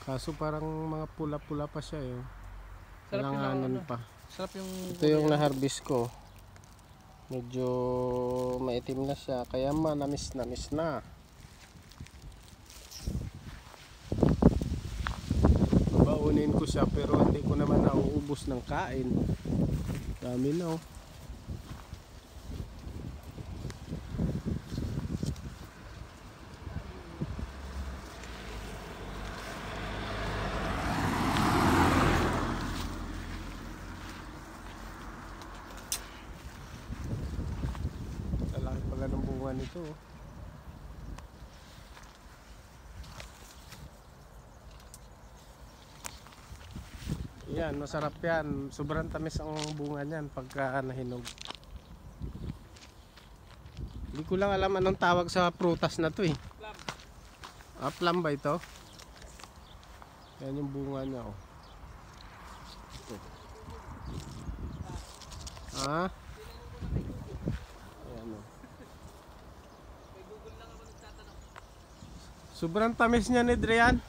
Kaso parang mga pula-pula pa siya eh. Sarap yung Langanan ano. pa. Sarap yung... Ito yung na-harvest ko. Medyo maitim na siya, kaya manamis-namis na. Baunin ko siya pero hindi ko naman nauubos ng kain. Dami na oh. Laki pala ng bunga nito oh. Yan, masarap yan. Sobrang tamis ang bunga niyan pagka nahinog. Hindi ko lang alam anong tawag sa prutas na to eh. Plum. Ah, plum ba ito? Yan yung bunga niya oh. Ito. Ah? Ayan oh. Sobrang tamis niya ni Drian.